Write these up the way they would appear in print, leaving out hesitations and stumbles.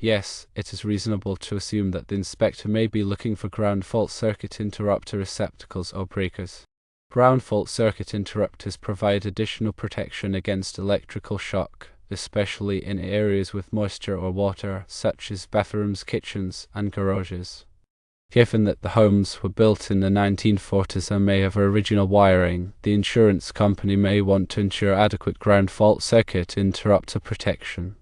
Yes, it is reasonable to assume that the inspector may be looking for ground fault circuit interrupter receptacles or breakers. Ground fault circuit interrupters provide additional protection against electrical shock, especially in areas with moisture or water, such as bathrooms, kitchens, and garages. Given that the homes were built in the 1940s and may have original wiring, the insurance company may want to ensure adequate ground fault circuit interrupter protection.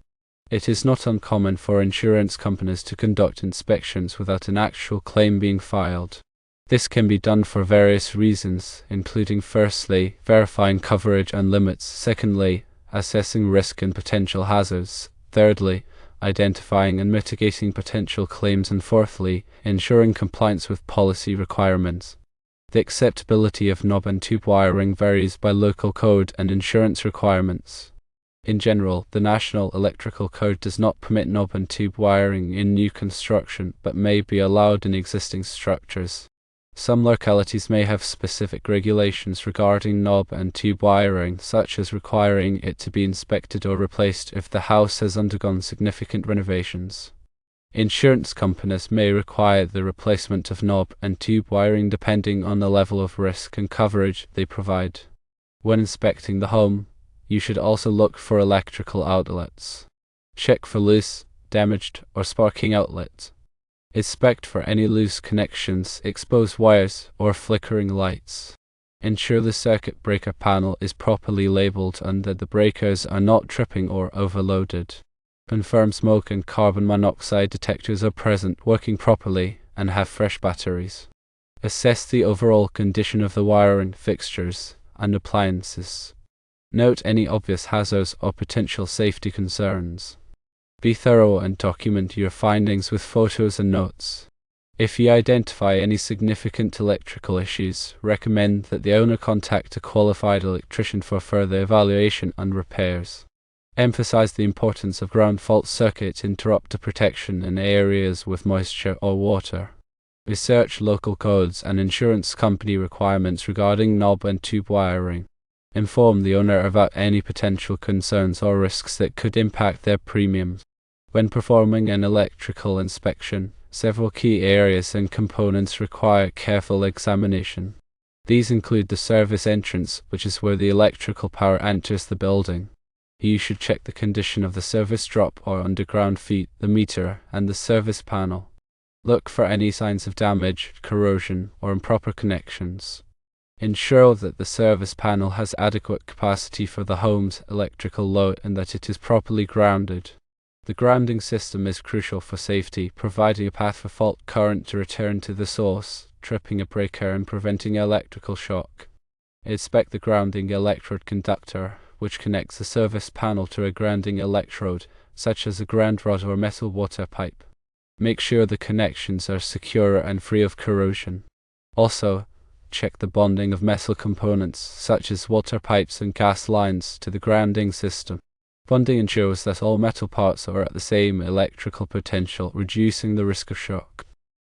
It is not uncommon for insurance companies to conduct inspections without an actual claim being filed. This can be done for various reasons, including firstly, verifying coverage and limits, secondly, assessing risk and potential hazards, thirdly, identifying and mitigating potential claims, and fourthly, ensuring compliance with policy requirements. The acceptability of knob and tube wiring varies by local code and insurance requirements. In general, the National Electrical Code does not permit knob and tube wiring in new construction, but may be allowed in existing structures. Some localities may have specific regulations regarding knob and tube wiring, such as requiring it to be inspected or replaced if the house has undergone significant renovations. Insurance companies may require the replacement of knob and tube wiring depending on the level of risk and coverage they provide. When inspecting the home, you should also look for electrical outlets. Check for loose, damaged, or sparking outlets. Inspect for any loose connections, exposed wires, or flickering lights. Ensure the circuit breaker panel is properly labeled and that the breakers are not tripping or overloaded. Confirm smoke and carbon monoxide detectors are present, working properly, and have fresh batteries. Assess the overall condition of the wiring, fixtures, and appliances. Note any obvious hazards or potential safety concerns. Be thorough and document your findings with photos and notes. If you identify any significant electrical issues, recommend that the owner contact a qualified electrician for further evaluation and repairs. Emphasize the importance of ground fault circuit interrupter protection in areas with moisture or water. Research local codes and insurance company requirements regarding knob and tube wiring. Inform the owner about any potential concerns or risks that could impact their premiums. When performing an electrical inspection, several key areas and components require careful examination. These include the service entrance, which is where the electrical power enters the building. You should check the condition of the service drop or underground feed, the meter, and the service panel. Look for any signs of damage, corrosion, or improper connections. Ensure that the service panel has adequate capacity for the home's electrical load and that it is properly grounded. The grounding system is crucial for safety, providing a path for fault current to return to the source, tripping a breaker and preventing electrical shock. Inspect the grounding electrode conductor, which connects the service panel to a grounding electrode, such as a ground rod or metal water pipe. Make sure the connections are secure and free of corrosion. Also, check the bonding of metal components, such as water pipes and gas lines, to the grounding system. Bonding ensures that all metal parts are at the same electrical potential, reducing the risk of shock.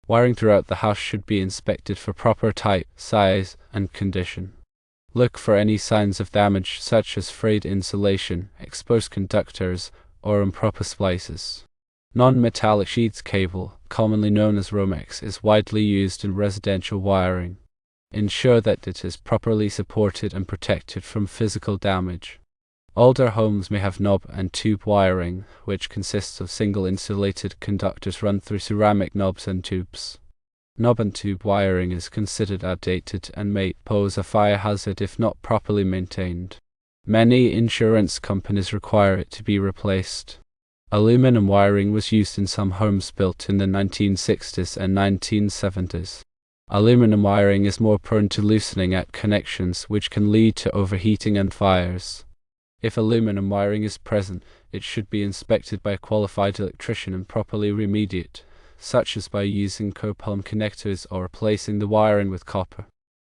Wiring throughout the house should be inspected for proper type, size, and condition. Look for any signs of damage, such as frayed insulation, exposed conductors, or improper splices. Non-metallic sheath cable, commonly known as Romex, is widely used in residential wiring. Ensure that it is properly supported and protected from physical damage. Older homes may have knob and tube wiring, which consists of single insulated conductors run through ceramic knobs and tubes. Knob and tube wiring is considered outdated and may pose a fire hazard if not properly maintained. Many insurance companies require it to be replaced. Aluminum wiring was used in some homes built in the 1960s and 1970s. Aluminum wiring is more prone to loosening at connections, which can lead to overheating and fires. If aluminum wiring is present, it should be inspected by a qualified electrician and properly remediated, such as by using coupon connectors or replacing the wiring with copper.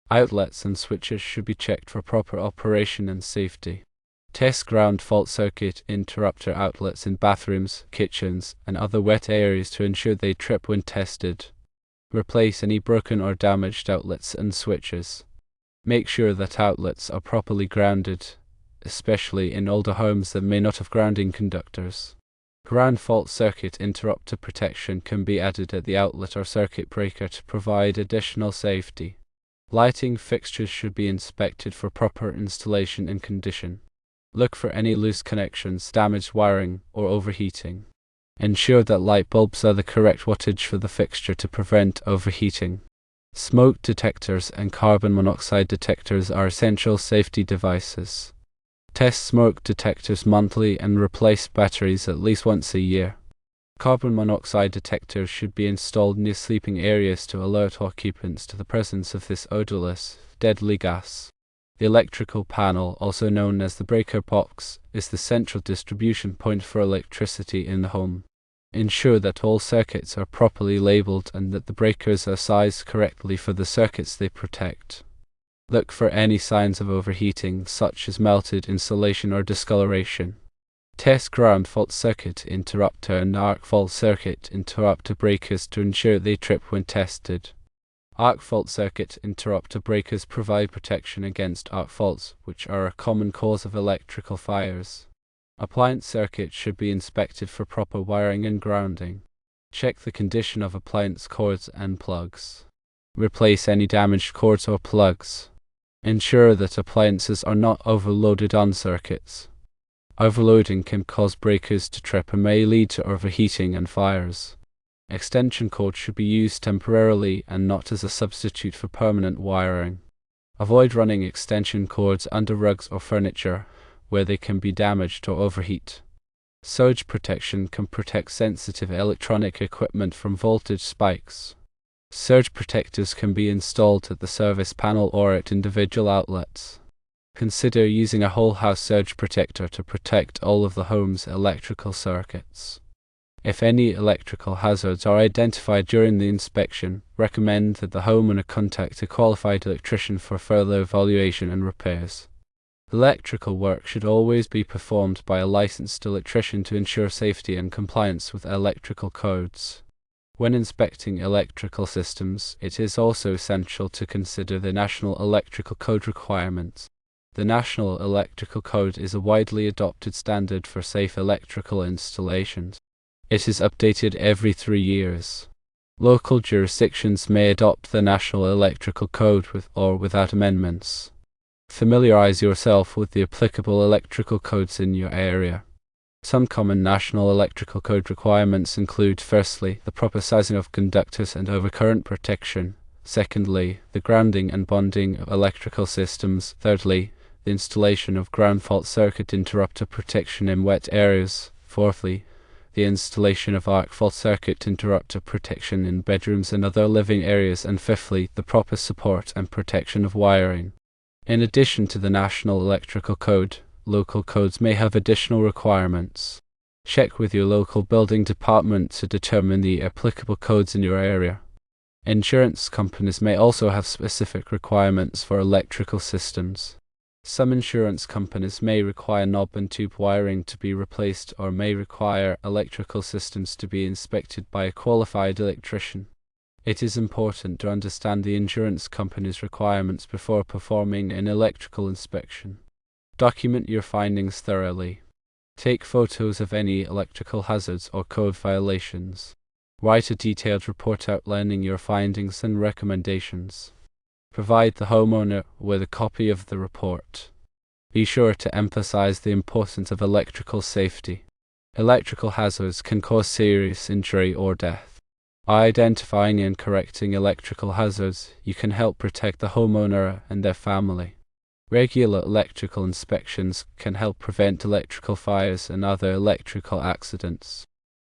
Outlets and switches should be checked for proper operation and safety. Test ground fault circuit interrupter outlets in bathrooms, kitchens, and other wet areas to ensure they trip when tested. Replace any broken or damaged outlets and switches. Make sure that outlets are properly grounded, especially in older homes that may not have grounding conductors. Ground fault circuit interrupter protection can be added at the outlet or circuit breaker to provide additional safety. Lighting fixtures should be inspected for proper installation and condition. Look for any loose connections, damaged wiring, or overheating. Ensure that light bulbs are the correct wattage for the fixture to prevent overheating. Smoke detectors and carbon monoxide detectors are essential safety devices. Test smoke detectors monthly and replace batteries at least once a year. Carbon monoxide detectors should be installed near sleeping areas to alert occupants to the presence of this odorless, deadly gas. The electrical panel, also known as the breaker box, is the central distribution point for electricity in the home. Ensure that all circuits are properly labeled and that the breakers are sized correctly for the circuits they protect. Look for any signs of overheating, such as melted insulation or discoloration. Test ground fault circuit interrupter and arc fault circuit interrupter breakers to ensure they trip when tested. Arc fault circuit interrupter breakers provide protection against arc faults, which are a common cause of electrical fires. Appliance circuits should be inspected for proper wiring and grounding. Check the condition of appliance cords and plugs. Replace any damaged cords or plugs. Ensure that appliances are not overloaded on circuits. Overloading can cause breakers to trip and may lead to overheating and fires. Extension cords should be used temporarily and not as a substitute for permanent wiring. Avoid running extension cords under rugs or furniture, where they can be damaged or overheat. Surge protection can protect sensitive electronic equipment from voltage spikes. Surge protectors can be installed at the service panel or at individual outlets. Consider using a whole house surge protector to protect all of the home's electrical circuits. If any electrical hazards are identified during the inspection, recommend that the homeowner contact a qualified electrician for further evaluation and repairs. Electrical work should always be performed by a licensed electrician to ensure safety and compliance with electrical codes. When inspecting electrical systems, it is also essential to consider the National Electrical Code requirements. The National Electrical Code is a widely adopted standard for safe electrical installations. It is updated every 3 years. Local jurisdictions may adopt the National Electrical Code with or without amendments. Familiarize yourself with the applicable electrical codes in your area. Some common National Electrical Code requirements include, firstly, the proper sizing of conductors and overcurrent protection; secondly, the grounding and bonding of electrical systems; thirdly, the installation of ground fault circuit interrupter protection in wet areas; fourthly, the installation of arc fault circuit interrupter protection in bedrooms and other living areas; and fifthly, the proper support and protection of wiring. In addition to the National Electrical Code, local codes may have additional requirements. Check with your local building department to determine the applicable codes in your area. Insurance companies may also have specific requirements for electrical systems. Some insurance companies may require knob and tube wiring to be replaced or may require electrical systems to be inspected by a qualified electrician. It is important to understand the insurance company's requirements before performing an electrical inspection. Document your findings thoroughly. Take photos of any electrical hazards or code violations. Write a detailed report outlining your findings and recommendations. Provide the homeowner with a copy of the report. Be sure to emphasize the importance of electrical safety. Electrical hazards can cause serious injury or death. By identifying and correcting electrical hazards, you can help protect the homeowner and their family. Regular electrical inspections can help prevent electrical fires and other electrical accidents.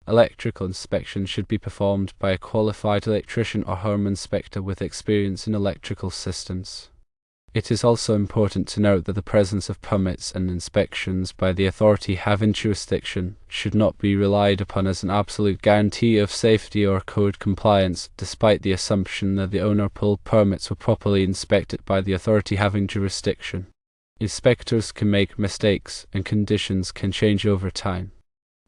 Electrical inspection should be performed by a qualified electrician or home inspector with experience in electrical systems. It is also important to note that the presence of permits and inspections by the authority having jurisdiction should not be relied upon as an absolute guarantee of safety or code compliance, despite the assumption that the owner-pulled permits were properly inspected by the authority having jurisdiction. Inspectors can make mistakes and conditions can change over time.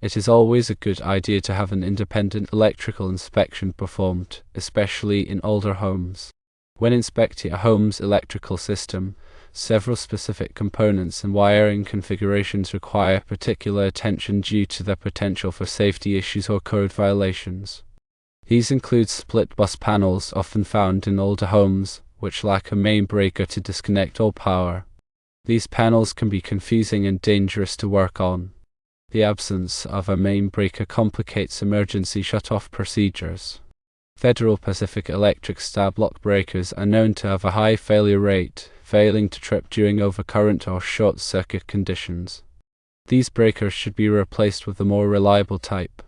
It is always a good idea to have an independent electrical inspection performed, especially in older homes. When inspecting a home's electrical system, Several specific components and wiring configurations require particular attention due to their potential for safety issues or code violations. These include split bus panels, often found in older homes, which lack a main breaker to disconnect all power. These panels can be confusing and dangerous to work on. The absence of a main breaker complicates emergency shut-off procedures. Federal Pacific Electric stab lock breakers are known to have a high failure rate, failing to trip during overcurrent or short-circuit conditions. These breakers should be replaced with a more reliable type.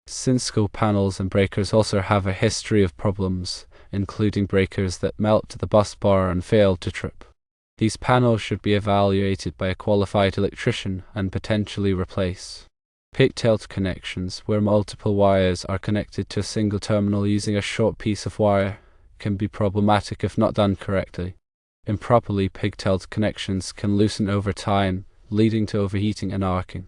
Cisco panels and breakers also have a history of problems, including breakers that melt to the bus bar and fail to trip. These panels should be evaluated by a qualified electrician and potentially replaced. Pigtailed connections, where multiple wires are connected to a single terminal using a short piece of wire, can be problematic if not done correctly. Improperly pigtailed connections can loosen over time, leading to overheating and arcing.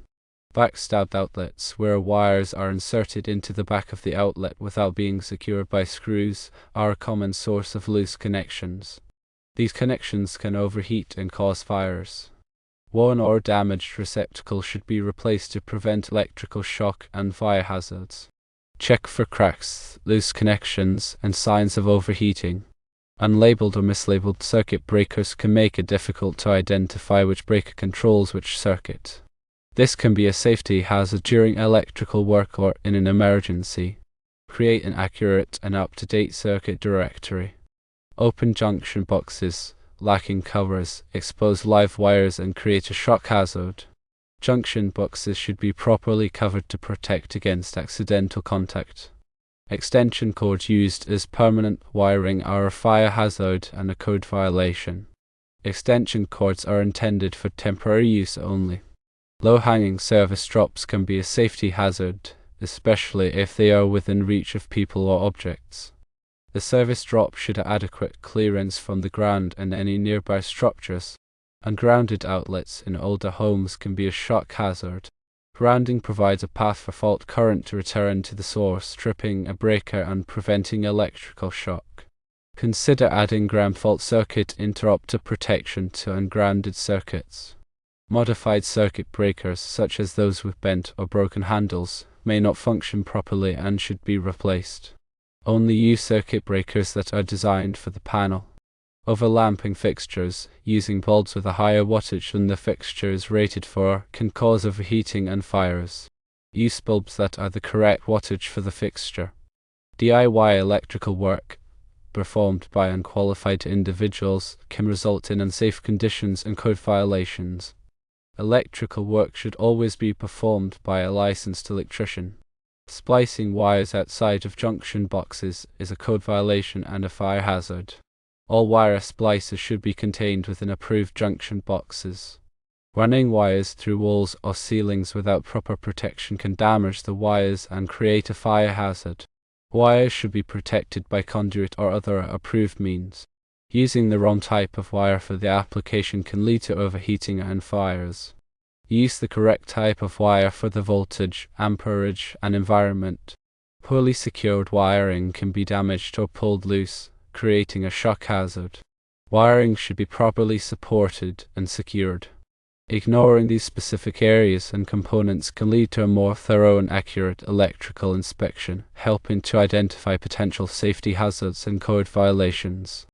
Backstabbed outlets, where wires are inserted into the back of the outlet without being secured by screws, are a common source of loose connections. These connections can overheat and cause fires. Worn or damaged receptacles should be replaced to prevent electrical shock and fire hazards. Check for cracks, loose connections, and signs of overheating. Unlabeled or mislabeled circuit breakers can make it difficult to identify which breaker controls which circuit. This can be a safety hazard during electrical work or in an emergency. Create an accurate and up-to-date circuit directory. Open junction boxes, lacking covers, expose live wires and create a shock hazard. Junction boxes should be properly covered to protect against accidental contact. Extension cords used as permanent wiring are a fire hazard and a code violation. Extension cords are intended for temporary use only. Low-hanging service drops can be a safety hazard, especially if they are within reach of people or objects. The service drop should have adequate clearance from the ground and any nearby structures. Ungrounded outlets in older homes can be a shock hazard. Grounding provides a path for fault current to return to the source, tripping a breaker and preventing electrical shock. Consider adding ground fault circuit interrupter protection to ungrounded circuits. Modified circuit breakers, such as those with bent or broken handles, may not function properly and should be replaced. Only use circuit breakers that are designed for the panel. Overlamping fixtures, using bulbs with a higher wattage than the fixture is rated for, can cause overheating and fires. Use bulbs that are the correct wattage for the fixture. DIY electrical work, performed by unqualified individuals, can result in unsafe conditions and code violations. Electrical work should always be performed by a licensed electrician. Splicing wires outside of junction boxes is a code violation and a fire hazard. All wire splicers should be contained within approved junction boxes. Running wires through walls or ceilings without proper protection can damage the wires and create a fire hazard. Wires should be protected by conduit or other approved means. Using the wrong type of wire for the application can lead to overheating and fires. Use the correct type of wire for the voltage, amperage, and environment. Poorly secured wiring can be damaged or pulled loose, creating a shock hazard. Wiring should be properly supported and secured. Ignoring these specific areas and components can lead to a more thorough and accurate electrical inspection, helping to identify potential safety hazards and code violations.